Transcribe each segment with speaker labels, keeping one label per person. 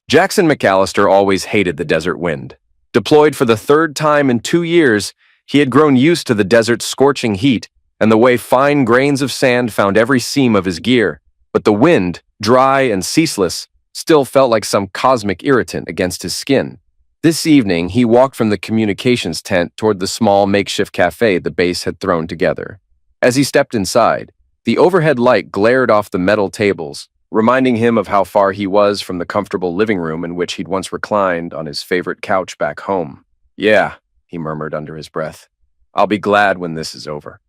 Speaker 1: Jackson McAllister always hated the desert wind. Deployed for the third time in 2 years, he had grown used to the desert's scorching heat and the way fine grains of sand found every seam of his gear. But the wind, dry and ceaseless, still felt like some cosmic irritant against his skin. This evening, he walked from the communications tent toward the small makeshift cafe the base had thrown together. As he stepped inside, the overhead light glared off the metal tables, reminding him of how far he was from the comfortable living room in which he'd once reclined on his favorite couch back home. "Yeah," he murmured under his breath. "I'll be glad when this is over."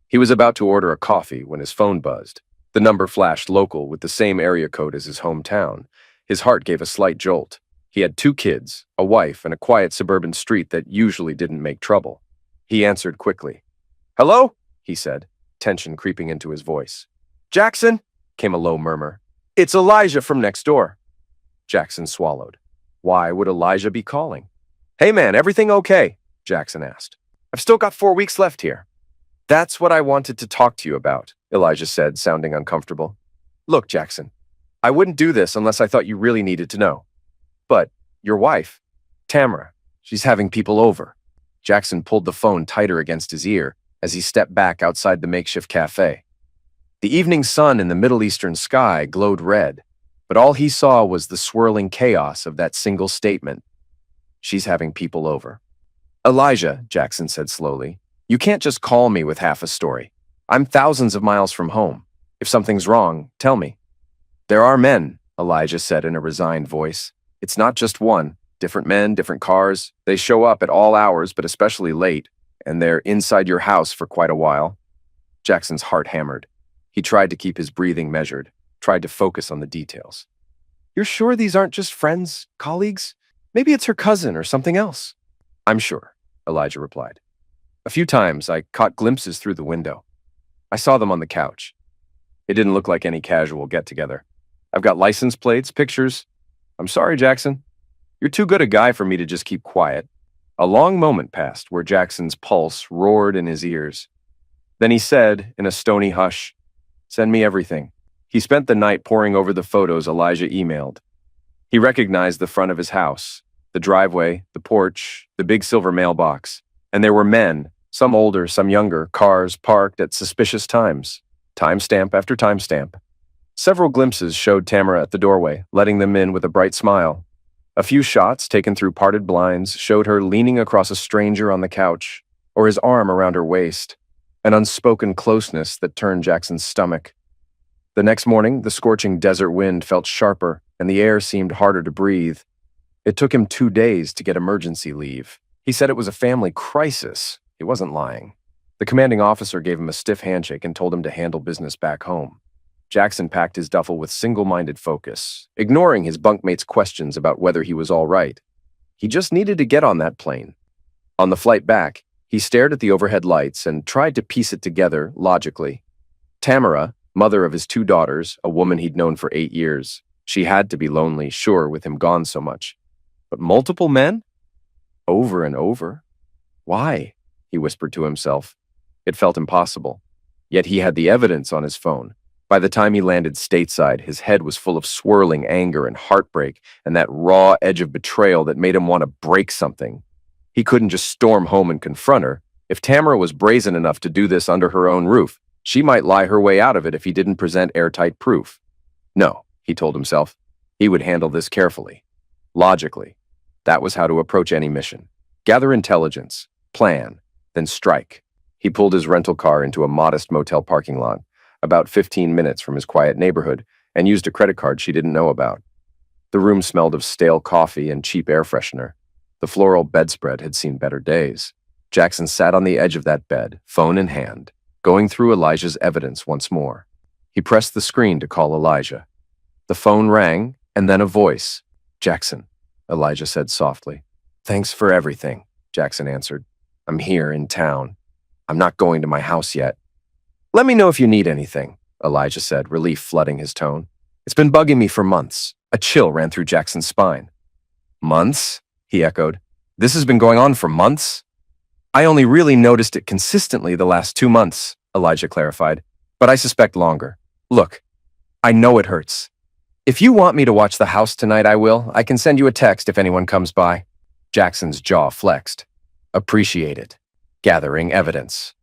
Speaker 1: He was about to order a coffee when his phone buzzed. The number flashed local with the same area code as his hometown. His heart gave a slight jolt. He had 2 kids, a wife, and a quiet suburban street that usually didn't make trouble. He answered quickly. "Hello?" he said, tension creeping into his voice. "Jackson?" came a low murmur. "It's Elijah from next door." Jackson swallowed. Why would Elijah be calling? "Hey man, everything okay?" Jackson asked. "I've still got 4 weeks left here." "That's what I wanted to talk to you about," Elijah said, sounding uncomfortable. "Look, Jackson, I wouldn't do this unless I thought you really needed to know. But your wife, Tamara, she's having people over." Jackson pulled the phone tighter against his ear as he stepped back outside the makeshift cafe. The evening sun in the Middle Eastern sky glowed red, but all he saw was the swirling chaos of that single statement. "She's having people over." "Elijah," Jackson said slowly, "you can't just call me with half a story. I'm thousands of miles from home. If something's wrong, tell me." "There are men," Elijah said in a resigned voice. "It's not just one. Different men, different cars. They show up at all hours, but especially late, and they're inside your house for quite a while." Jackson's heart hammered. He tried to keep his breathing measured, tried to focus on the details. "You're sure these aren't just friends, colleagues? Maybe it's her cousin or something else." "I'm sure," Elijah replied. "A few times I caught glimpses through the window. I saw them on the couch. It didn't look like any casual get-together. I've got license plates, pictures. I'm sorry, Jackson. You're too good a guy for me to just keep quiet." A long moment passed where Jackson's pulse roared in his ears. Then he said, in a stony hush, "Send me everything." He spent the night poring over the photos Elijah emailed. He recognized the front of his house, the driveway, the porch, the big silver mailbox, and there were men, some older, some younger, cars parked at suspicious times, timestamp after timestamp. Several glimpses showed Tamara at the doorway, letting them in with a bright smile. A few shots taken through parted blinds showed her leaning across a stranger on the couch, or his arm around her waist, an unspoken closeness that turned Jackson's stomach. The next morning, the scorching desert wind felt sharper, and the air seemed harder to breathe. It took him 2 days to get emergency leave. He said it was a family crisis. He wasn't lying. The commanding officer gave him a stiff handshake and told him to handle business back home. Jackson packed his duffel with single-minded focus, ignoring his bunkmates' questions about whether he was all right. He just needed to get on that plane. On the flight back, he stared at the overhead lights and tried to piece it together logically. Tamara, mother of his 2 daughters, a woman he'd known for 8 years. She had to be lonely, sure, with him gone so much. But multiple men? Over and over? Why? He whispered to himself. It felt impossible. Yet he had the evidence on his phone. By the time he landed stateside, his head was full of swirling anger and heartbreak and that raw edge of betrayal that made him want to break something. He couldn't just storm home and confront her. If Tamara was brazen enough to do this under her own roof, she might lie her way out of it if he didn't present airtight proof. No, he told himself. He would handle this carefully. Logically. That was how to approach any mission. Gather intelligence, plan, then strike. He pulled his rental car into a modest motel parking lot, about 15 minutes from his quiet neighborhood, and used a credit card she didn't know about. The room smelled of stale coffee and cheap air freshener. The floral bedspread had seen better days. Jackson sat on the edge of that bed, phone in hand, going through Elijah's evidence once more. He pressed the screen to call Elijah. The phone rang, and then a voice. "Jackson," Elijah said softly. "Thanks for everything," Jackson answered. "I'm here in town. I'm not going to my house yet." "Let me know if you need anything," Elijah said, relief flooding his tone. "It's been bugging me for months." A chill ran through Jackson's spine. "Months?" he echoed. "This has been going on for months?" "I only really noticed it consistently the last 2 months," Elijah clarified, "but I suspect longer. Look, I know it hurts. If you want me to watch the house tonight, I will. I can send you a text if anyone comes by. Jackson's jaw flexed. Appreciate it. Gathering evidence.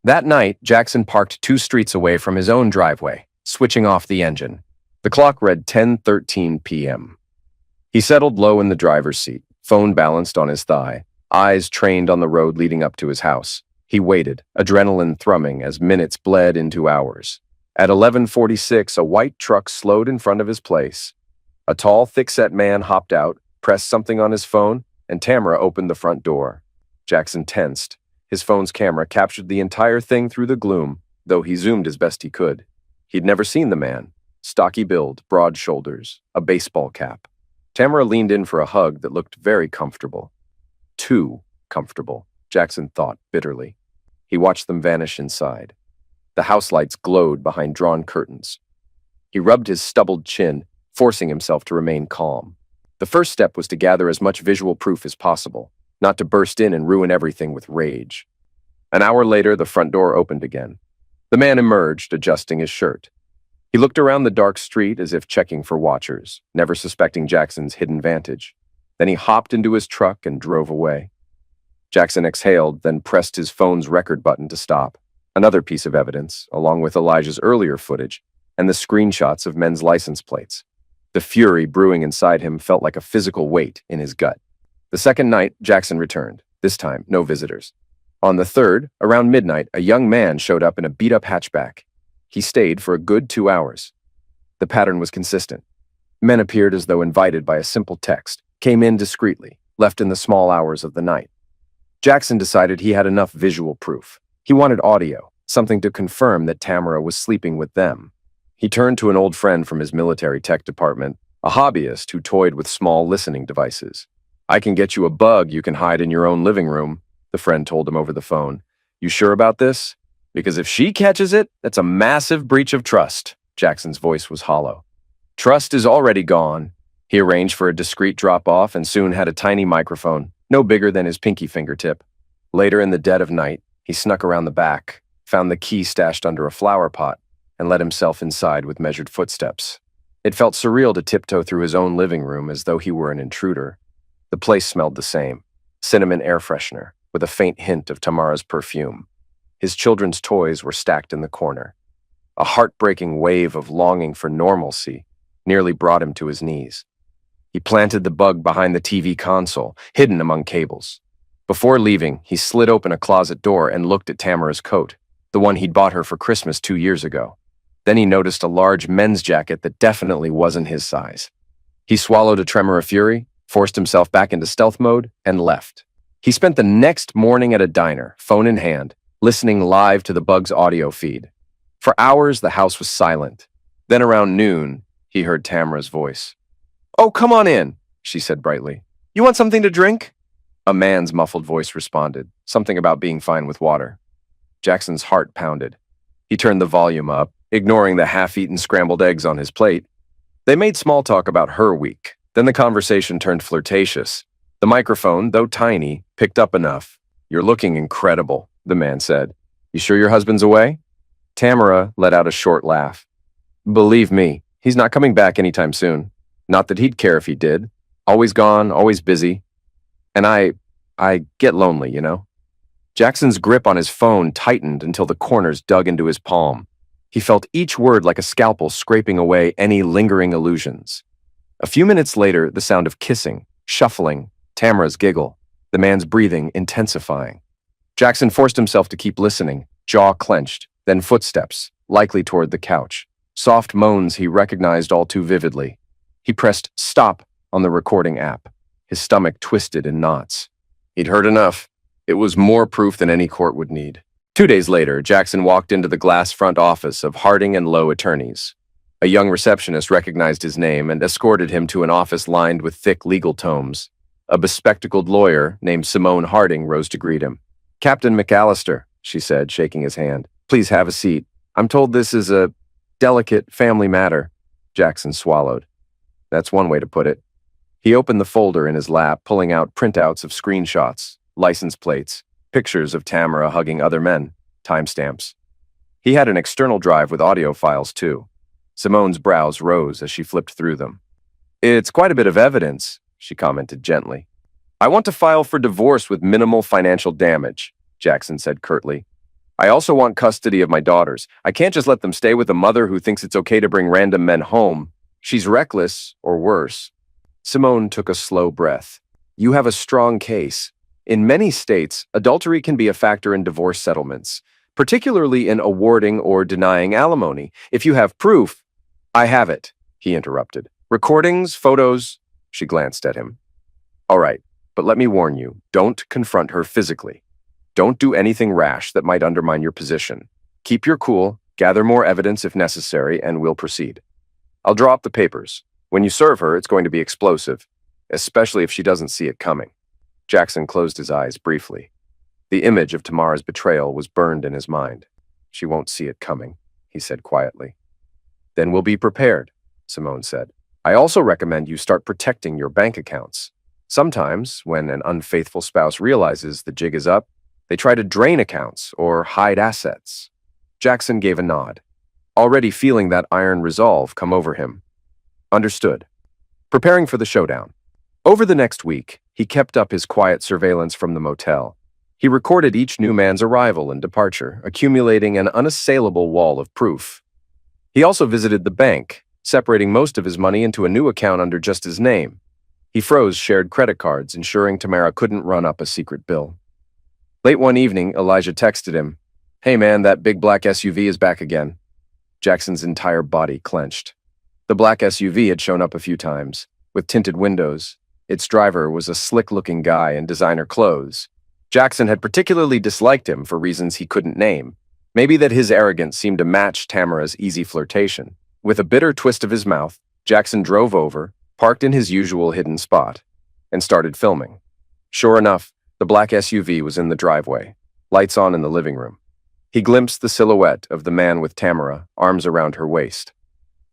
Speaker 1: That night, Jackson parked 2 streets away from his own driveway, switching off the engine. The clock read 10:13 p.m. He settled low in the driver's seat, phone balanced on his thigh, eyes trained on the road leading up to his house. He waited, adrenaline thrumming as minutes bled into hours. At 11:46, a white truck slowed in front of his place. A tall, thick-set man hopped out, pressed something on his phone, and Tamara opened the front door. Jackson tensed. His phone's camera captured the entire thing through the gloom, though he zoomed as best he could. He'd never seen the man. Stocky build, broad shoulders, a baseball cap. Tamara leaned in for a hug that looked very comfortable. Too comfortable, Jackson thought bitterly. He watched them vanish inside. The house lights glowed behind drawn curtains. He rubbed his stubbled chin, forcing himself to remain calm. The first step was to gather as much visual proof as possible, not to burst in and ruin everything with rage. An hour later, the front door opened again. The man emerged, adjusting his shirt. He looked around the dark street as if checking for watchers, never suspecting Jackson's hidden vantage. Then he hopped into his truck and drove away. Jackson exhaled, then pressed his phone's record button to stop. Another piece of evidence, along with Elijah's earlier footage, and the screenshots of men's license plates. The fury brewing inside him felt like a physical weight in his gut. The second night, Jackson returned. This time, no visitors. On the third, around midnight, a young man showed up in a beat-up hatchback. He stayed for a good 2 hours. The pattern was consistent. Men appeared as though invited by a simple text, came in discreetly, left in the small hours of the night. Jackson decided he had enough visual proof. He wanted audio, something to confirm that Tamara was sleeping with them. He turned to an old friend from his military tech department, a hobbyist who toyed with small listening devices. "I can get you a bug you can hide in your own living room," the friend told him over the phone. "You sure about this? Because if she catches it, that's a massive breach of trust." Jackson's voice was hollow. Trust is already gone. He arranged for a discreet drop-off and soon had a tiny microphone, no bigger than his pinky fingertip. Later in the dead of night, he snuck around the back, found the key stashed under a flower pot, and let himself inside with measured footsteps. It felt surreal to tiptoe through his own living room as though he were an intruder. The place smelled the same, cinnamon air freshener, with a faint hint of Tamara's perfume. His children's toys were stacked in the corner. A heartbreaking wave of longing for normalcy nearly brought him to his knees. He planted the bug behind the TV console, hidden among cables. Before leaving, he slid open a closet door and looked at Tamara's coat, the one he'd bought her for Christmas 2 years ago. Then he noticed a large men's jacket that definitely wasn't his size. He swallowed a tremor of fury, forced himself back into stealth mode, and left. He spent the next morning at a diner, phone in hand, listening live to the bug's audio feed. For hours, the house was silent. Then around noon, he heard Tamara's voice. "Oh, come on in," she said brightly. "You want something to drink?" A man's muffled voice responded, something about being fine with water. Jackson's heart pounded. He turned the volume up, ignoring the half-eaten scrambled eggs on his plate. They made small talk about her week. Then the conversation turned flirtatious. The microphone, though tiny, picked up enough. "You're looking incredible," the man said. "You sure your husband's away?" Tamara let out a short laugh. "Believe me, he's not coming back anytime soon. Not that he'd care if he did. Always gone, always busy. And I get lonely, you know?" Jackson's grip on his phone tightened until the corners dug into his palm. He felt each word like a scalpel scraping away any lingering illusions. A few minutes later, the sound of kissing, shuffling, Tamara's giggle, the man's breathing intensifying. Jackson forced himself to keep listening, jaw clenched, then footsteps, likely toward the couch. Soft moans he recognized all too vividly. He pressed stop on the recording app. His stomach twisted in knots. He'd heard enough. It was more proof than any court would need. 2 days later, Jackson walked into the glass front office of Harding and Lowe Attorneys. A young receptionist recognized his name and escorted him to an office lined with thick legal tomes. A bespectacled lawyer named Simone Harding rose to greet him. "Captain McAllister," she said, shaking his hand. "Please have a seat. I'm told this is a delicate family matter." Jackson swallowed. That's one way to put it. He opened the folder in his lap, pulling out printouts of screenshots, license plates, pictures of Tamara hugging other men, timestamps. He had an external drive with audio files, too. Simone's brows rose as she flipped through them. It's quite a bit of evidence, she commented gently. I want to file for divorce with minimal financial damage, Jackson said curtly. I also want custody of my daughters. I can't just let them stay with a mother who thinks it's okay to bring random men home. She's reckless, or worse. Simone took a slow breath. You have a strong case. In many states, adultery can be a factor in divorce settlements, particularly in awarding or denying alimony. If you have proof— I have it, he interrupted. Recordings, photos— She glanced at him. All right, but let me warn you, don't confront her physically. Don't do anything rash that might undermine your position. Keep your cool, gather more evidence if necessary, and we'll proceed. I'll draw up the papers. When you serve her, it's going to be explosive, especially if she doesn't see it coming. Jackson closed his eyes briefly. The image of Tamara's betrayal was burned in his mind. She won't see it coming, he said quietly. Then we'll be prepared, Simone said. I also recommend you start protecting your bank accounts. Sometimes, when an unfaithful spouse realizes the jig is up, they try to drain accounts or hide assets. Jackson gave a nod, already feeling that iron resolve come over him. Understood. Preparing for the showdown. Over the next week, he kept up his quiet surveillance from the motel. He recorded each new man's arrival and departure, accumulating an unassailable wall of proof. He also visited the bank, separating most of his money into a new account under just his name. He froze shared credit cards, ensuring Tamara couldn't run up a secret bill. Late one evening, Elijah texted him, Hey man, that big black SUV is back again. Jackson's entire body clenched. The black SUV had shown up a few times, with tinted windows. Its driver was a slick-looking guy in designer clothes. Jackson had particularly disliked him for reasons he couldn't name. Maybe that his arrogance seemed to match Tamara's easy flirtation. With a bitter twist of his mouth, Jackson drove over, parked in his usual hidden spot, and started filming. Sure enough, the black SUV was in the driveway, lights on in the living room. He glimpsed the silhouette of the man with Tamara, arms around her waist.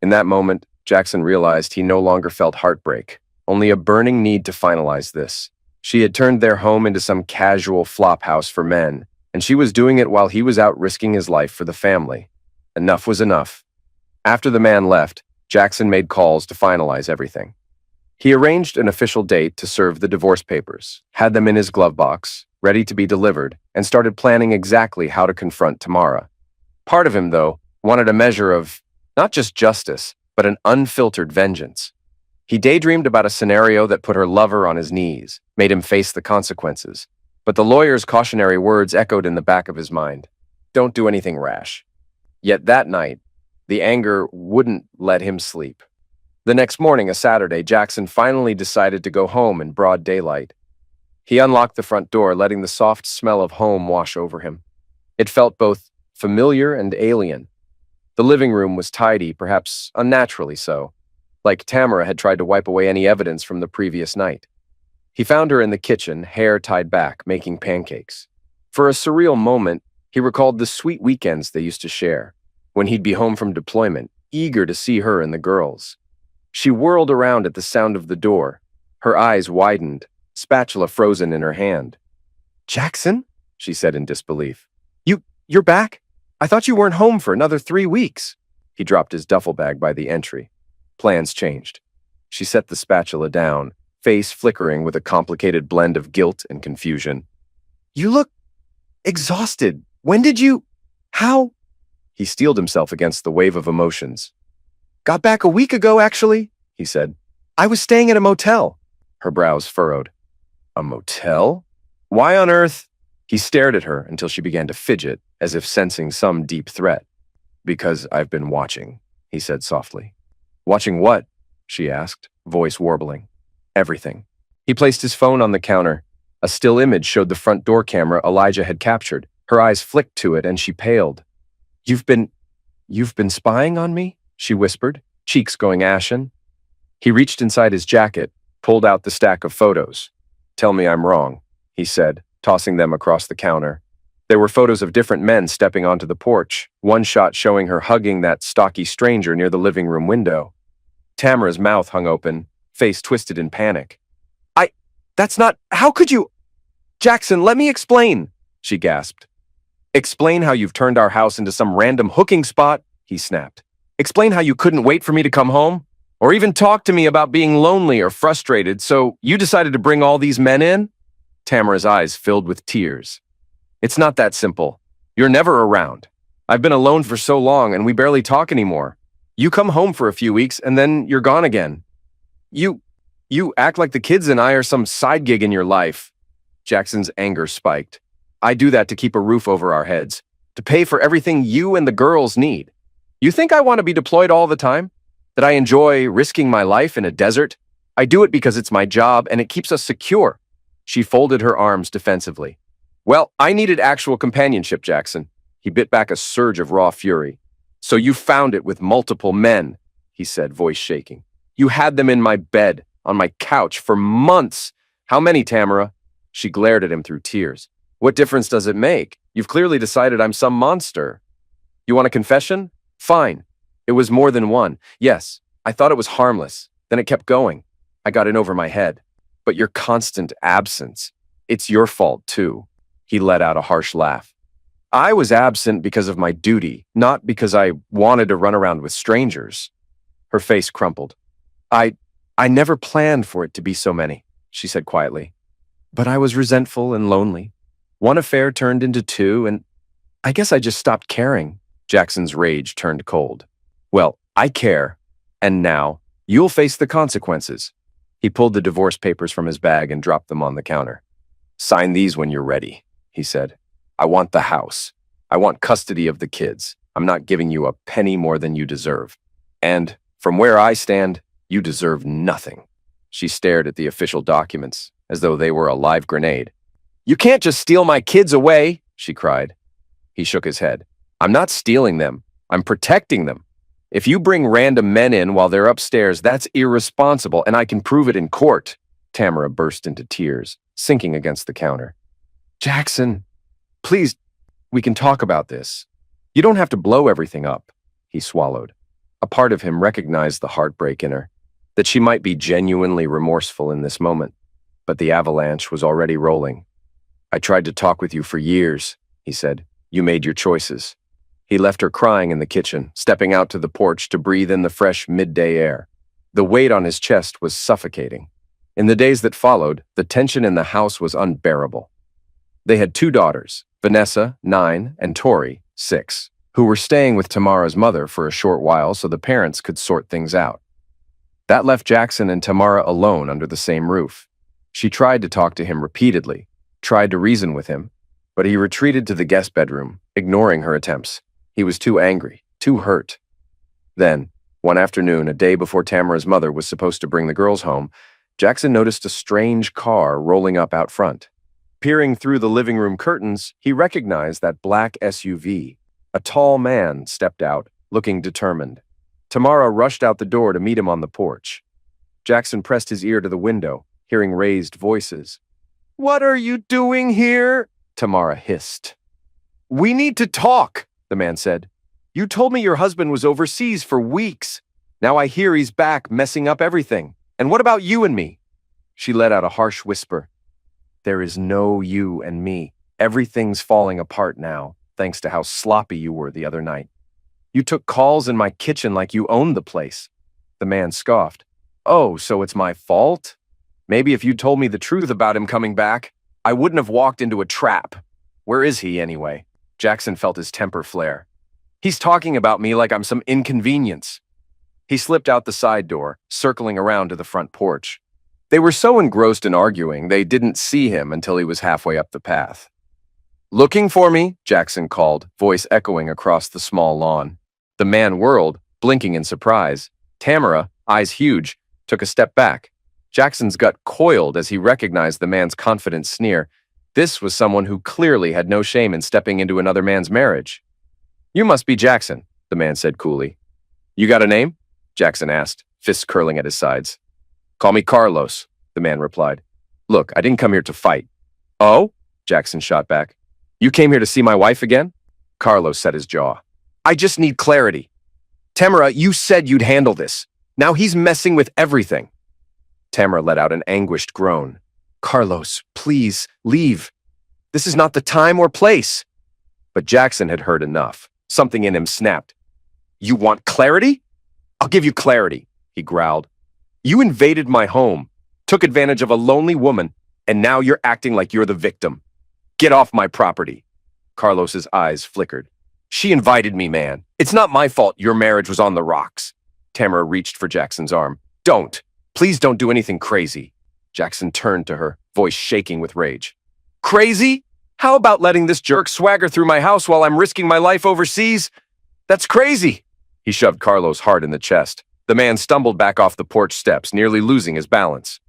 Speaker 1: In that moment, Jackson realized he no longer felt heartbreak, only a burning need to finalize this. She had turned their home into some casual flophouse for men, and she was doing it while he was out risking his life for the family. Enough was enough. After the man left, Jackson made calls to finalize everything. He arranged an official date to serve the divorce papers, had them in his glove box, ready to be delivered, and started planning exactly how to confront Tamara. Part of him, though, wanted a measure of not just justice, but an unfiltered vengeance. He daydreamed about a scenario that put her lover on his knees, made him face the consequences. But the lawyer's cautionary words echoed in the back of his mind. Don't do anything rash. Yet that night, the anger wouldn't let him sleep. The next morning, a Saturday, Jackson finally decided to go home in broad daylight. He unlocked the front door, letting the soft smell of home wash over him. It felt both familiar and alien. The living room was tidy, perhaps unnaturally so, like Tamara had tried to wipe away any evidence from the previous night. He found her in the kitchen, hair tied back, making pancakes. For a surreal moment, he recalled the sweet weekends they used to share, when he'd be home from deployment, eager to see her and the girls. She whirled around at the sound of the door. Her eyes widened, spatula frozen in her hand. Jackson? She said in disbelief. You're back? I thought you weren't home for another 3 weeks. He dropped his duffel bag by the entry. Plans changed. She set the spatula down, face flickering with a complicated blend of guilt and confusion. You look exhausted. When did you— How? He steeled himself against the wave of emotions. Got back a week ago, actually, he said. I was staying at a motel. Her brows furrowed. A motel? Why on earth? He stared at her until she began to fidget, as if sensing some deep threat. Because I've been watching, he said softly. Watching what? She asked, voice warbling. Everything. He placed his phone on the counter. A still image showed the front door camera Elijah had captured. Her eyes flicked to it and she paled. You've been spying on me? She whispered, cheeks going ashen. He reached inside his jacket, pulled out the stack of photos. Tell me I'm wrong, he said, tossing them across the counter. There were photos of different men stepping onto the porch, one shot showing her hugging that stocky stranger near the living room window. Tamara's mouth hung open, face twisted in panic. That's not— How could you— Jackson, let me explain, she gasped. Explain how you've turned our house into some random hooking spot, he snapped. Explain how you couldn't wait for me to come home? Or even talk to me about being lonely or frustrated, so you decided to bring all these men in? Tamara's eyes filled with tears. It's not that simple. You're never around. I've been alone for so long and we barely talk anymore. You come home for a few weeks and then you're gone again. You act like the kids and I are some side gig in your life. Jackson's anger spiked. I do that to keep a roof over our heads, to pay for everything you and the girls need. You think I want to be deployed all the time? That I enjoy risking my life in a desert? I do it because it's my job and it keeps us secure. She folded her arms defensively. Well, I needed actual companionship, Jackson. He bit back a surge of raw fury. So you found it with multiple men, he said, voice shaking. You had them in my bed, on my couch, for months. How many, Tamara? She glared at him through tears. What difference does it make? You've clearly decided I'm some monster. You want a confession? Fine. It was more than one. Yes, I thought it was harmless. Then it kept going. I got in over my head. But your constant absence, it's your fault too. He let out a harsh laugh. I was absent because of my duty, not because I wanted to run around with strangers. Her face crumpled. I never planned for it to be so many, she said quietly. But I was resentful and lonely. One affair turned into two, and I guess I just stopped caring. Jackson's rage turned cold. Well, I care, and now you'll face the consequences. He pulled the divorce papers from his bag and dropped them on the counter. Sign these when you're ready, he said. I want the house. I want custody of the kids. I'm not giving you a penny more than you deserve. And from where I stand, you deserve nothing. She stared at the official documents as though they were a live grenade. You can't just steal my kids away, she cried. He shook his head. I'm not stealing them. I'm protecting them. If you bring random men in while they're upstairs, that's irresponsible, and I can prove it in court. Tamara burst into tears, sinking against the counter. Jackson, please, we can talk about this. You don't have to blow everything up, he swallowed. A part of him recognized the heartbreak in her, that she might be genuinely remorseful in this moment, but the avalanche was already rolling. I tried to talk with you for years, he said. You made your choices. He left her crying in the kitchen, stepping out to the porch to breathe in the fresh midday air. The weight on his chest was suffocating. In the days that followed, the tension in the house was unbearable. They had two daughters, Vanessa, 9, and Tori, 6, who were staying with Tamara's mother for a short while so the parents could sort things out. That left Jackson and Tamara alone under the same roof. She tried to talk to him repeatedly, tried to reason with him, but he retreated to the guest bedroom, ignoring her attempts. He was too angry, too hurt. Then, one afternoon, a day before Tamara's mother was supposed to bring the girls home, Jackson noticed a strange car rolling up out front. Peering through the living room curtains, he recognized that black SUV. A tall man stepped out, looking determined. Tamara rushed out the door to meet him on the porch. Jackson pressed his ear to the window, hearing raised voices. What are you doing here? Tamara hissed. We need to talk, the man said. You told me your husband was overseas for weeks. Now I hear he's back, messing up everything. And what about you and me? She let out a harsh whisper. There is no you and me. Everything's falling apart now, thanks to how sloppy you were the other night. You took calls in my kitchen like you owned the place. The man scoffed. Oh, so it's my fault? Maybe if you'd told me the truth about him coming back, I wouldn't have walked into a trap. Where is he, anyway? Jackson felt his temper flare. He's talking about me like I'm some inconvenience. He slipped out the side door, circling around to the front porch. They were so engrossed in arguing, they didn't see him until he was halfway up the path. Looking for me? Jackson called, voice echoing across the small lawn. The man whirled, blinking in surprise. Tamara, eyes huge, took a step back. Jackson's gut coiled as he recognized the man's confident sneer. This was someone who clearly had no shame in stepping into another man's marriage. You must be Jackson, the man said coolly. You got a name? Jackson asked, fists curling at his sides. Call me Carlos, the man replied. Look, I didn't come here to fight. Oh? Jackson shot back. You came here to see my wife again? Carlos set his jaw. I just need clarity. Tamara, you said you'd handle this. Now he's messing with everything. Tamara let out an anguished groan. Carlos, please, leave. This is not the time or place. But Jackson had heard enough. Something in him snapped. You want clarity? I'll give you clarity, he growled. You invaded my home, took advantage of a lonely woman, and now you're acting like you're the victim. Get off my property. Carlos's eyes flickered. She invited me, man. It's not my fault your marriage was on the rocks. Tamara reached for Jackson's arm. Don't. Please don't do anything crazy. Jackson turned to her, voice shaking with rage. Crazy? How about letting this jerk swagger through my house while I'm risking my life overseas? That's crazy. He shoved Carlos hard in the chest. The man stumbled back off the porch steps, nearly losing his balance.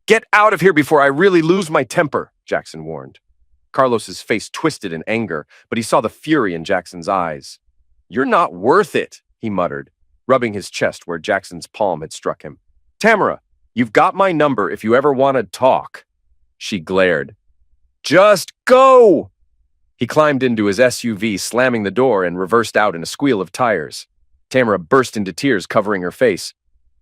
Speaker 1: Get out of here before I really lose my temper, Jackson warned. Carlos's face twisted in anger, but he saw the fury in Jackson's eyes. You're not worth it, he muttered, rubbing his chest where Jackson's palm had struck him. Tamara, you've got my number if you ever want to talk. She glared. Just go! He climbed into his SUV, slamming the door, and reversed out in a squeal of tires. Tamara burst into tears, covering her face.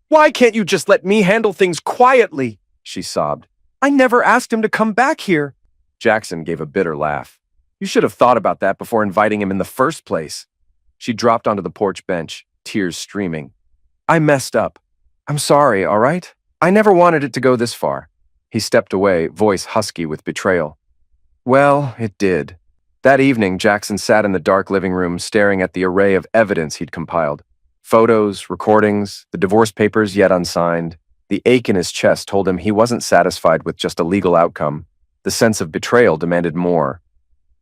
Speaker 1: Why can't you just let me handle things quietly? She sobbed. I never asked him to come back here. Jackson gave a bitter laugh. You should have thought about that before inviting him in the first place. She dropped onto the porch bench, tears streaming. I messed up. I'm sorry, all right? I never wanted it to go this far. He stepped away, voice husky with betrayal. Well, it did. That evening, Jackson sat in the dark living room staring at the array of evidence he'd compiled. Photos, recordings, the divorce papers yet unsigned. The ache in his chest told him he wasn't satisfied with just a legal outcome. The sense of betrayal demanded more.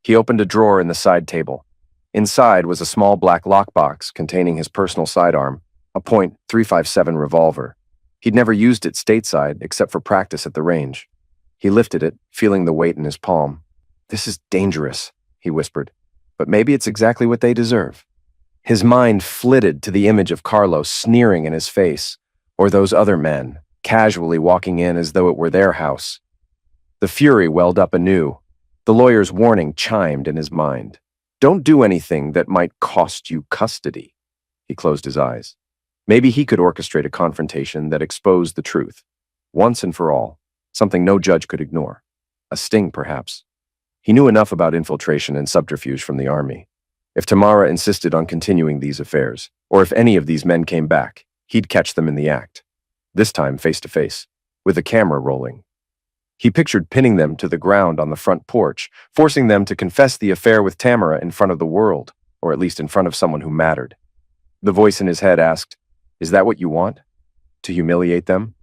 Speaker 1: He opened a drawer in the side table. Inside was a small black lockbox containing his personal sidearm, a .357 revolver. He'd never used it stateside except for practice at the range. He lifted it, feeling the weight in his palm. This is dangerous, he whispered, but maybe it's exactly what they deserve. His mind flitted to the image of Carlos sneering in his face, or those other men, casually walking in as though it were their house. The fury welled up anew. The lawyer's warning chimed in his mind. Don't do anything that might cost you custody. He closed his eyes. Maybe he could orchestrate a confrontation that exposed the truth, once and for all, something no judge could ignore. A sting, perhaps. He knew enough about infiltration and subterfuge from the army. If Tamara insisted on continuing these affairs, or if any of these men came back, he'd catch them in the act. This time face to face, with the camera rolling. He pictured pinning them to the ground on the front porch, forcing them to confess the affair with Tamara in front of the world, or at least in front of someone who mattered. The voice in his head asked, Is that what you want? To humiliate them?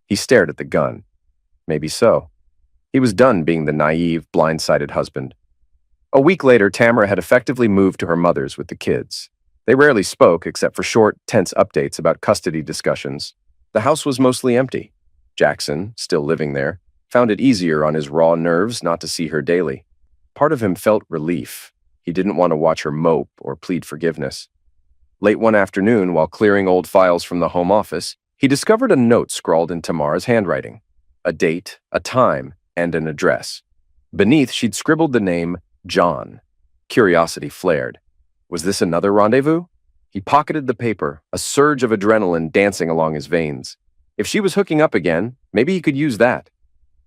Speaker 1: He stared at the gun. Maybe so. He was done being the naive, blindsided husband. A week later, Tamara had effectively moved to her mother's with the kids. They rarely spoke except for short, tense updates about custody discussions. The house was mostly empty. Jackson, still living there, found it easier on his raw nerves not to see her daily. Part of him felt relief. He didn't want to watch her mope or plead forgiveness. Late one afternoon, while clearing old files from the home office, he discovered a note scrawled in Tamara's handwriting. A date, a time, and an address. Beneath, she'd scribbled the name John. Curiosity flared. Was this another rendezvous? He pocketed the paper, a surge of adrenaline dancing along his veins. If she was hooking up again, maybe he could use that.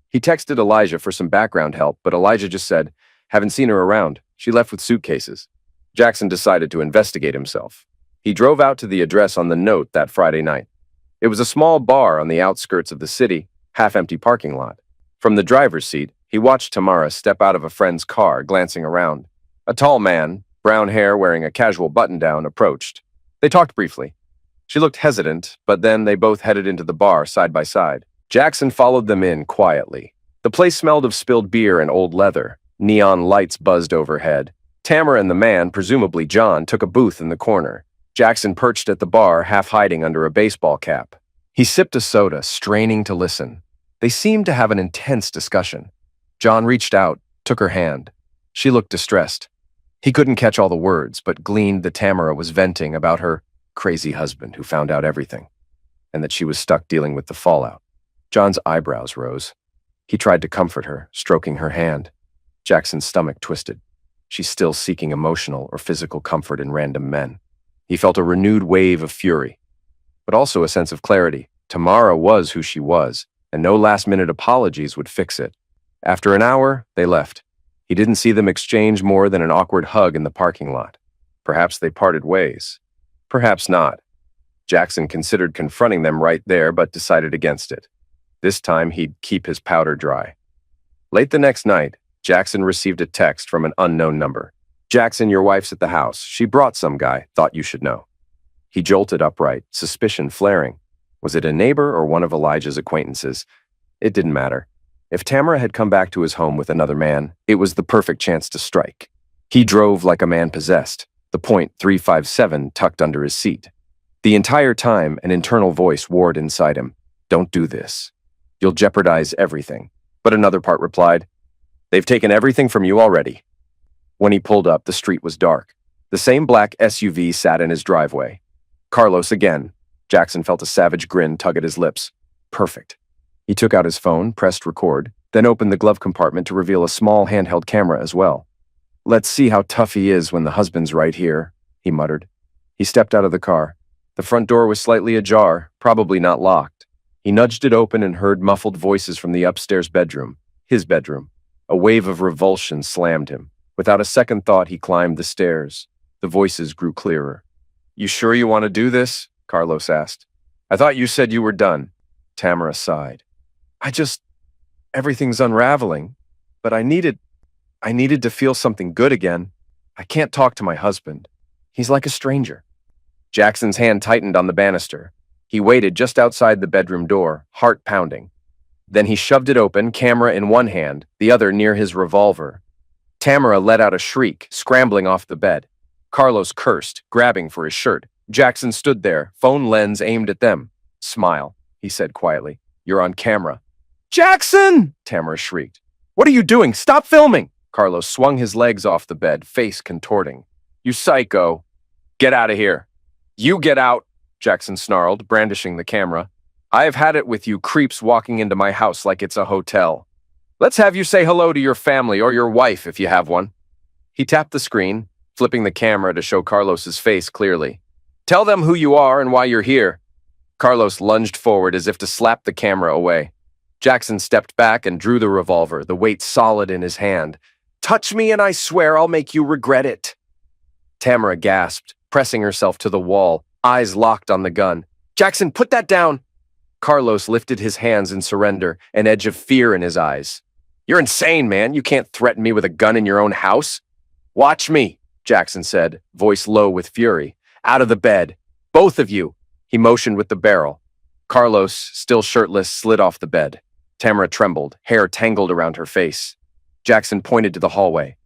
Speaker 1: He texted Elijah for some background help, but Elijah just said, Haven't seen her around. She left with suitcases. Jackson decided to investigate himself. He drove out to the address on the note that Friday night. It was a small bar on the outskirts of the city, half-empty parking lot. From the driver's seat, he watched Tamara step out of a friend's car, glancing around. A tall man, brown hair wearing a casual button-down, approached. They talked briefly. She looked hesitant, but then they both headed into the bar side by side. Jackson followed them in quietly. The place smelled of spilled beer and old leather. Neon lights buzzed overhead. Tamara and the man, presumably John, took a booth in the corner. Jackson perched at the bar, half hiding under a baseball cap. He sipped a soda, straining to listen. They seemed to have an intense discussion. John reached out, took her hand. She looked distressed. He couldn't catch all the words, but gleaned that Tamara was venting about her crazy husband who found out everything, and that she was stuck dealing with the fallout. John's eyebrows rose. He tried to comfort her, stroking her hand. Jackson's stomach twisted. She's still seeking emotional or physical comfort in random men. He felt a renewed wave of fury, but also a sense of clarity. Tamara was who she was, and no last-minute apologies would fix it. After an hour, they left. He didn't see them exchange more than an awkward hug in the parking lot. Perhaps they parted ways. Perhaps not. Jackson considered confronting them right there, but decided against it. This time, he'd keep his powder dry. Late the next night, Jackson received a text from an unknown number. "Jackson, your wife's at the house. She brought some guy. Thought you should know." He jolted upright, suspicion flaring. Was it a neighbor or one of Elijah's acquaintances? It didn't matter. If Tamara had come back to his home with another man, it was the perfect chance to strike. He drove like a man possessed, the .357 tucked under his seat. The entire time, an internal voice warred inside him. "Don't do this. You'll jeopardize everything." But another part replied, "They've taken everything from you already." When he pulled up, the street was dark. The same black SUV sat in his driveway. Carlos again. Jackson felt a savage grin tug at his lips. Perfect. He took out his phone, pressed record, then opened the glove compartment to reveal a small handheld camera as well. "Let's see how tough he is when the husband's right here," he muttered. He stepped out of the car. The front door was slightly ajar, probably not locked. He nudged it open and heard muffled voices from the upstairs bedroom, his bedroom. A wave of revulsion slammed him. Without a second thought, he climbed the stairs. The voices grew clearer. "You sure you want to do this?" Carlos asked. "I thought you said you were done." Tamara sighed. Everything's unraveling, but I needed to feel something good again. I can't talk to my husband. He's like a stranger." Jackson's hand tightened on the banister. He waited just outside the bedroom door, heart pounding. Then he shoved it open, camera in one hand, the other near his revolver. Tamara let out a shriek, scrambling off the bed. Carlos cursed, grabbing for his shirt. Jackson stood there, phone lens aimed at them. "Smile," he said quietly. "You're on camera." "Jackson!" Tamara shrieked. "What are you doing? Stop filming!" Carlos swung his legs off the bed, face contorting. "You psycho! Get out of here!" "You get out!" Jackson snarled, brandishing the camera. "I have had it with you creeps walking into my house like it's a hotel. Let's have you say hello to your family or your wife if you have one." He tapped the screen, flipping the camera to show Carlos's face clearly. "Tell them who you are and why you're here." Carlos lunged forward as if to slap the camera away. Jackson stepped back and drew the revolver, the weight solid in his hand. "Touch me and I swear I'll make you regret it." Tamara gasped, pressing herself to the wall, eyes locked on the gun. "Jackson, put that down!" Carlos lifted his hands in surrender, an edge of fear in his eyes. "You're insane, man. You can't threaten me with a gun in your own house." "Watch me," Jackson said, voice low with fury. "Out of the bed. Both of you." He motioned with the barrel. Carlos, still shirtless, slid off the bed. Tamara trembled, hair tangled around her face. Jackson pointed to the hallway.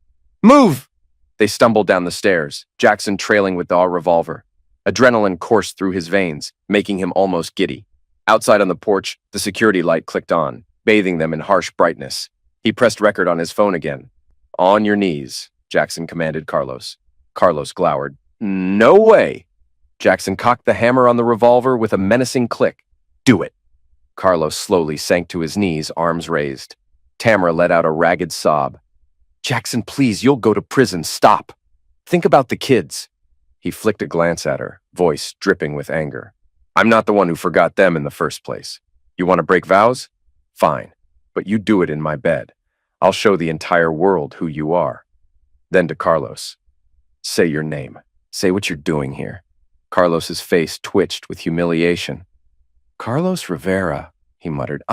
Speaker 1: "Move!" They stumbled down the stairs, Jackson trailing with the revolver. Adrenaline coursed through his veins, making him almost giddy. Outside on the porch, the security light clicked on, bathing them in harsh brightness. He pressed record on his phone again. "On your knees," Jackson commanded Carlos. Carlos glowered. "No way!" Jackson cocked the hammer on the revolver with a menacing click. "Do it!" Carlos slowly sank to his knees, arms raised. Tamara let out a ragged sob. "Jackson, please, you'll go to prison. Stop. Think about the kids." He flicked a glance at her, voice dripping with anger. "I'm not the one who forgot them in the first place. You want to break vows? Fine, but you do it in my bed. I'll show the entire world who you are." Then to Carlos. "Say your name. Say what you're doing here." Carlos's face twitched with humiliation. "Carlos Rivera," he muttered.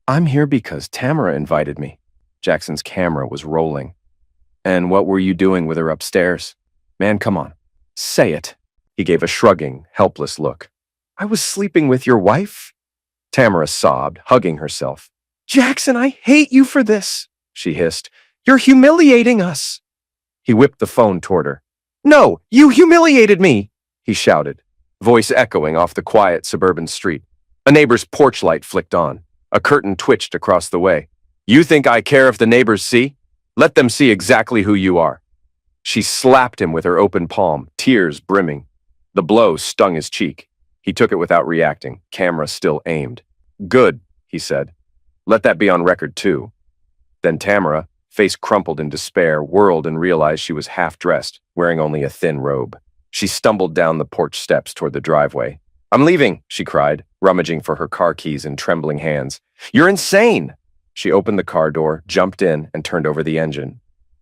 Speaker 1: I'm here because Tamara invited me." Jackson's camera was rolling. "And what were you doing with her upstairs? Man, come on. Say it." He gave a shrugging, helpless look. "I was sleeping with your wife?" Tamara sobbed, hugging herself. "Jackson, I hate you for this," she hissed. "You're humiliating us." He whipped the phone toward her. "No, you humiliated me," he shouted, voice echoing off the quiet suburban street. A neighbor's porch light flicked on. A curtain twitched across the way. "You think I care if the neighbors see? Let them see exactly who you are." She slapped him with her open palm, tears brimming. The blow stung his cheek. He took it without reacting, camera still aimed. "Good," he said. "Let that be on record, too." Then Tamara, face crumpled in despair, whirled and realized she was half-dressed, wearing only a thin robe. She stumbled down the porch steps toward the driveway. "I'm leaving," she cried, rummaging for her car keys in trembling hands. "You're insane!" She opened the car door, jumped in, and turned over the engine.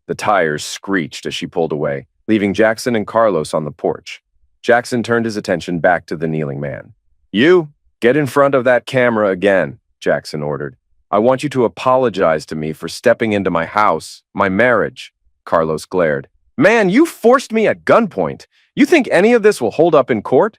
Speaker 1: The tires screeched as she pulled away, leaving Jackson and Carlos on the porch. Jackson turned his attention back to the kneeling man. You, get in front of that camera again, Jackson ordered. I want you to apologize to me for stepping into my house, my marriage. Carlos glared. Man, you forced me at gunpoint. You think any of this will hold up in court?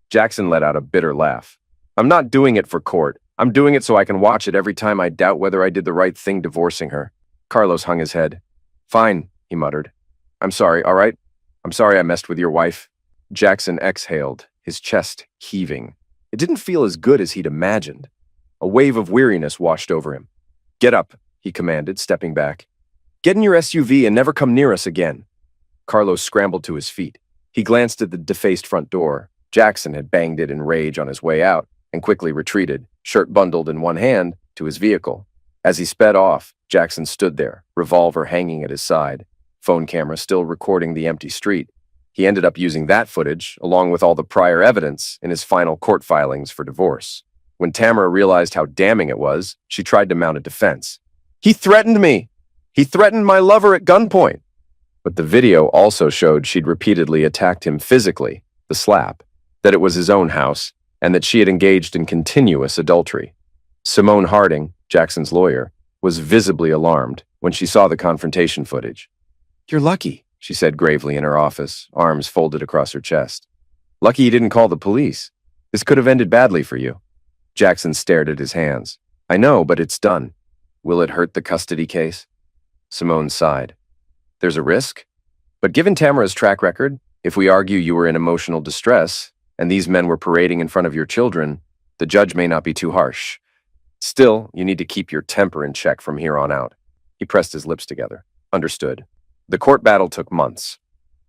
Speaker 1: Jackson let out a bitter laugh. I'm not doing it for court. I'm doing it so I can watch it every time I doubt whether I did the right thing divorcing her. Carlos hung his head. Fine, he muttered. I'm sorry, all right? I'm sorry I messed with your wife. Jackson exhaled, his chest heaving. It didn't feel as good as he'd imagined. A wave of weariness washed over him. Get up, he commanded, stepping back. Get in your SUV and never come near us again. Carlos scrambled to his feet. He glanced at the defaced front door. Jackson had banged it in rage on his way out and quickly retreated, shirt bundled in one hand, to his vehicle. As he sped off, Jackson stood there, revolver hanging at his side, phone camera still recording the empty street. He ended up using that footage, along with all the prior evidence, in his final court filings for divorce. When Tamara realized how damning it was, she tried to mount a defense. He threatened me! He threatened my lover at gunpoint! But the video also showed she'd repeatedly attacked him physically, the slap, that it was his own house, and that she had engaged in continuous adultery. Simone Harding, Jackson's lawyer, was visibly alarmed when she saw the confrontation footage. You're lucky, she said gravely in her office, arms folded across her chest. Lucky you didn't call the police. This could have ended badly for you. Jackson stared at his hands. I know, but it's done. Will it hurt the custody case? Simone sighed. There's a risk. But given Tamara's track record, if we argue you were in emotional distress, and these men were parading in front of your children, the judge may not be too harsh. Still, you need to keep your temper in check from here on out. He pressed his lips together. Understood. The court battle took months.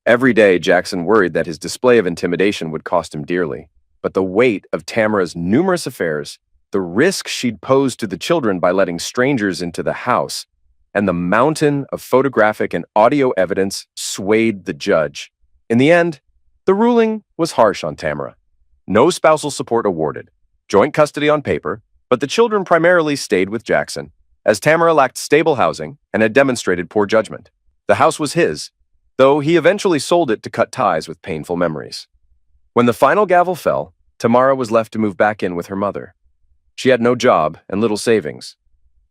Speaker 1: Every day, Jackson worried that his display of intimidation would cost him dearly. But the weight of Tamara's numerous affairs, the risk she'd posed to the children by letting strangers into the house, and the mountain of photographic and audio evidence swayed the judge. In the end, the ruling was harsh on Tamara. No spousal support awarded, joint custody on paper, but the children primarily stayed with Jackson, as Tamara lacked stable housing and had demonstrated poor judgment. The house was his, though he eventually sold it to cut ties with painful memories. When the final gavel fell, Tamara was left to move back in with her mother. She had no job and little savings.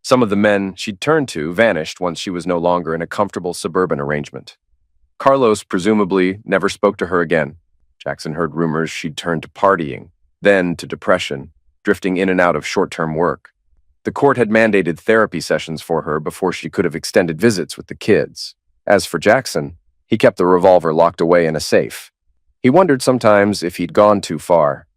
Speaker 1: Some of the men she'd turned to vanished once she was no longer in a comfortable suburban arrangement. Carlos presumably never spoke to her again. Jackson heard rumors she'd turned to partying, then to depression, drifting in and out of short-term work. The court had mandated therapy sessions for her before she could have extended visits with the kids. As for Jackson, he kept the revolver locked away in a safe. He wondered sometimes if he'd gone too far.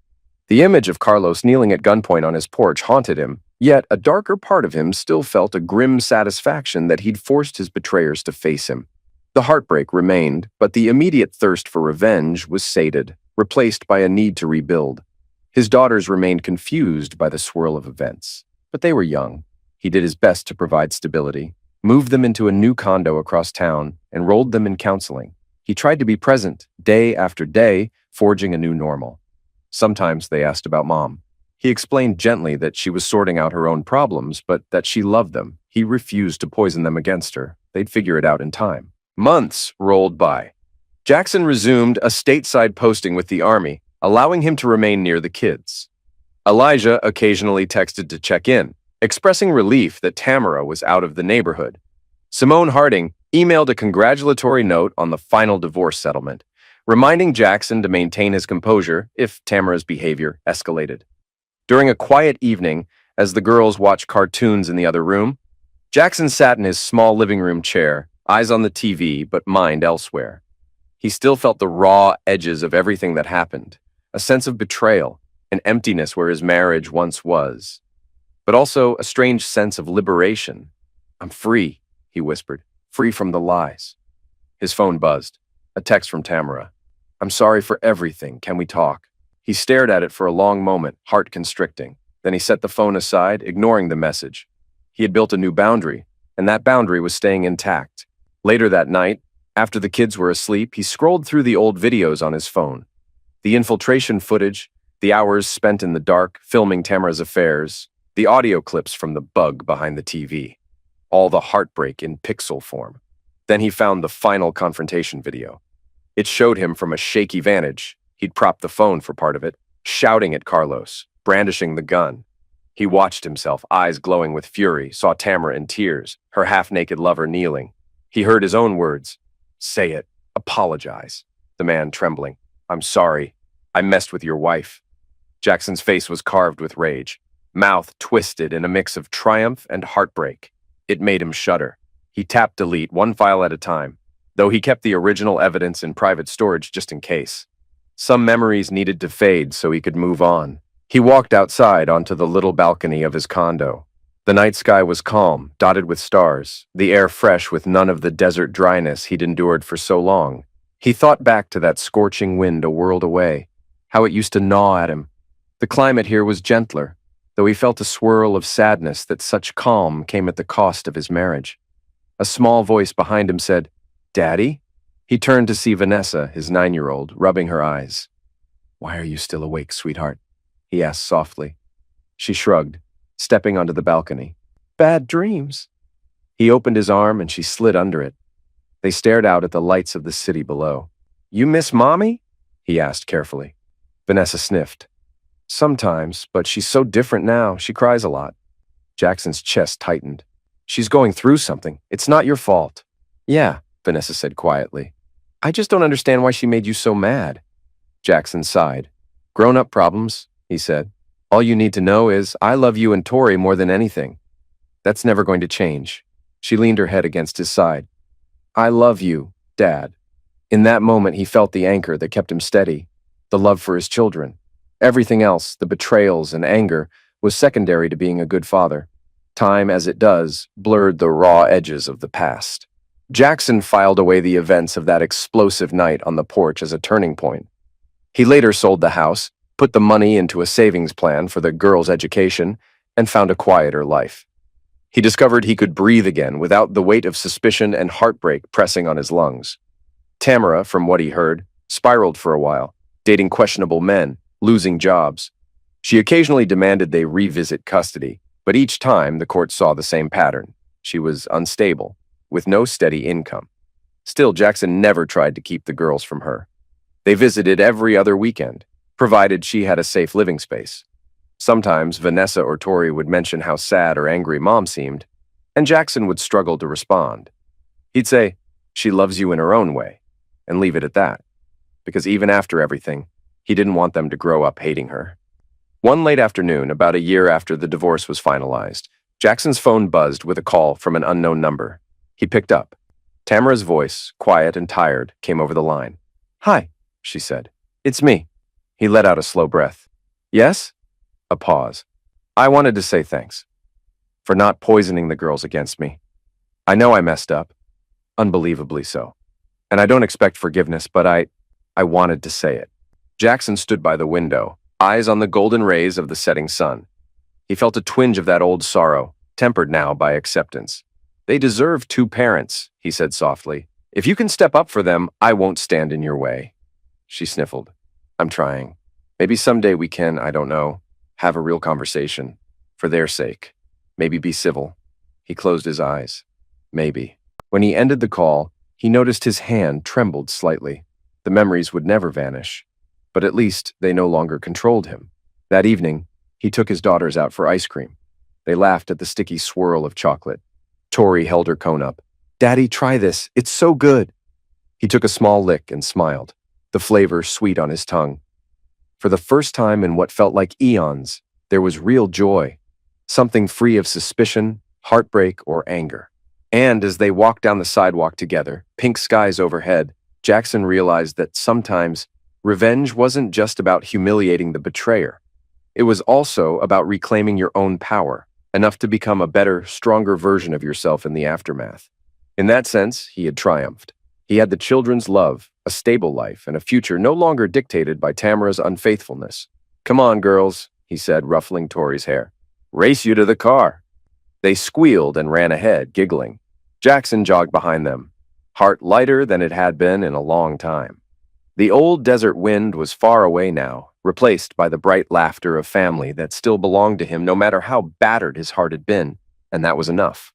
Speaker 1: The image of Carlos kneeling at gunpoint on his porch haunted him, yet a darker part of him still felt a grim satisfaction that he'd forced his betrayers to face him. The heartbreak remained, but the immediate thirst for revenge was sated, replaced by a need to rebuild. His daughters remained confused by the swirl of events, but they were young. He did his best to provide stability, moved them into a new condo across town, enrolled them in counseling. He tried to be present, day after day, forging a new normal. Sometimes they asked about Mom. He explained gently that she was sorting out her own problems, but that she loved them. He refused to poison them against her. They'd figure it out in time. Months rolled by. Jackson resumed a stateside posting with the Army, allowing him to remain near the kids. Elijah occasionally texted to check in, expressing relief that Tamara was out of the neighborhood. Simone Harding emailed a congratulatory note on the final divorce settlement, reminding Jackson to maintain his composure if Tamara's behavior escalated. During a quiet evening, as the girls watched cartoons in the other room, Jackson sat in his small living room chair, eyes on the TV, but mind elsewhere. He still felt the raw edges of everything that happened, a sense of betrayal, an emptiness where his marriage once was, but also a strange sense of liberation. I'm free, he whispered, free from the lies. His phone buzzed. A text from Tamara. I'm sorry for everything. Can we talk? He stared at it for a long moment, heart constricting. Then he set the phone aside, ignoring the message. He had built a new boundary, and that boundary was staying intact. Later that night, after the kids were asleep, he scrolled through the old videos on his phone. The infiltration footage, the hours spent in the dark filming Tamara's affairs, the audio clips from the bug behind the TV. All the heartbreak in pixel form. Then he found the final confrontation video. It showed him from a shaky vantage, He'd propped the phone for part of it, shouting at Carlos, brandishing the gun. He watched himself, eyes glowing with fury, saw Tamara in tears, her half-naked lover kneeling. He heard his own words. Say it. Apologize. The man trembling. I'm sorry. I messed with your wife. Jackson's face was carved with rage, mouth twisted in a mix of triumph and heartbreak. It made him shudder. He tapped delete, one file at a time, though he kept the original evidence in private storage just in case. Some memories needed to fade so he could move on. He walked outside onto the little balcony of his condo. The night sky was calm, dotted with stars, the air fresh with none of the desert dryness he'd endured for so long. He thought back to that scorching wind a world away, how it used to gnaw at him. The climate here was gentler, though he felt a swirl of sadness that such calm came at the cost of his marriage. A small voice behind him said, "Daddy?" He turned to see Vanessa, his 9-year-old, rubbing her eyes. "Why are you still awake, sweetheart?" he asked softly. She shrugged, stepping onto the balcony. "Bad dreams." He opened his arm and she slid under it. They stared out at the lights of the city below. "You miss Mommy?" he asked carefully. Vanessa sniffed. "Sometimes, but she's so different now. She cries a lot." Jackson's chest tightened. "She's going through something. It's not your fault." "Yeah," Vanessa said quietly. "I just don't understand why she made you so mad." Jackson sighed. "Grown-up problems," he said. "All you need to know is I love you and Tori more than anything. That's never going to change." She leaned her head against his side. "I love you, Dad." In that moment, he felt the anchor that kept him steady, the love for his children. Everything else, the betrayals and anger, was secondary to being a good father. Time, as it does, blurred the raw edges of the past. Jackson filed away the events of that explosive night on the porch as a turning point. He later sold the house, put the money into a savings plan for the girls' education, and found a quieter life. He discovered he could breathe again without the weight of suspicion and heartbreak pressing on his lungs. Tamara, from what he heard, spiraled for a while, dating questionable men, losing jobs. She occasionally demanded they revisit custody, but each time the court saw the same pattern. She was unstable, with no steady income. Still, Jackson never tried to keep the girls from her. They visited every other weekend, provided she had a safe living space. Sometimes Vanessa or Tori would mention how sad or angry Mom seemed, and Jackson would struggle to respond. He'd say, "She loves you in her own way," and leave it at that, because even after everything, he didn't want them to grow up hating her. One late afternoon, about a year after the divorce was finalized, Jackson's phone buzzed with a call from an unknown number. He picked up. Tamara's voice, quiet and tired, came over the line. "Hi," she said. "It's me." He let out a slow breath. "Yes?" A pause. "I wanted to say thanks for not poisoning the girls against me. I know I messed up, unbelievably so, and I don't expect forgiveness, but I wanted to say it." Jackson stood by the window, eyes on the golden rays of the setting sun. He felt a twinge of that old sorrow, tempered now by acceptance. "They deserve 2 parents," he said softly. "If you can step up for them, I won't stand in your way." She sniffled. "I'm trying. Maybe someday we can, I don't know, have a real conversation. For their sake. Maybe be civil." He closed his eyes. Maybe. When he ended the call, he noticed his hand trembled slightly. The memories would never vanish, but at least they no longer controlled him. That evening, he took his daughters out for ice cream. They laughed at the sticky swirl of chocolate. Tori held her cone up. "Daddy, try this. It's so good." He took a small lick and smiled, the flavor sweet on his tongue. For the first time in what felt like eons, there was real joy, something free of suspicion, heartbreak, or anger. And as they walked down the sidewalk together, pink skies overhead, Jackson realized that sometimes revenge wasn't just about humiliating the betrayer. It was also about reclaiming your own power, enough to become a better, stronger version of yourself in the aftermath. In that sense, he had triumphed. He had the children's love, a stable life, and a future no longer dictated by Tamara's unfaithfulness. "Come on, girls," he said, ruffling Tori's hair. "Race you to the car." They squealed and ran ahead, giggling. Jackson jogged behind them, heart lighter than it had been in a long time. The old desert wind was far away now, replaced by the bright laughter of family that still belonged to him no matter how battered his heart had been, and that was enough.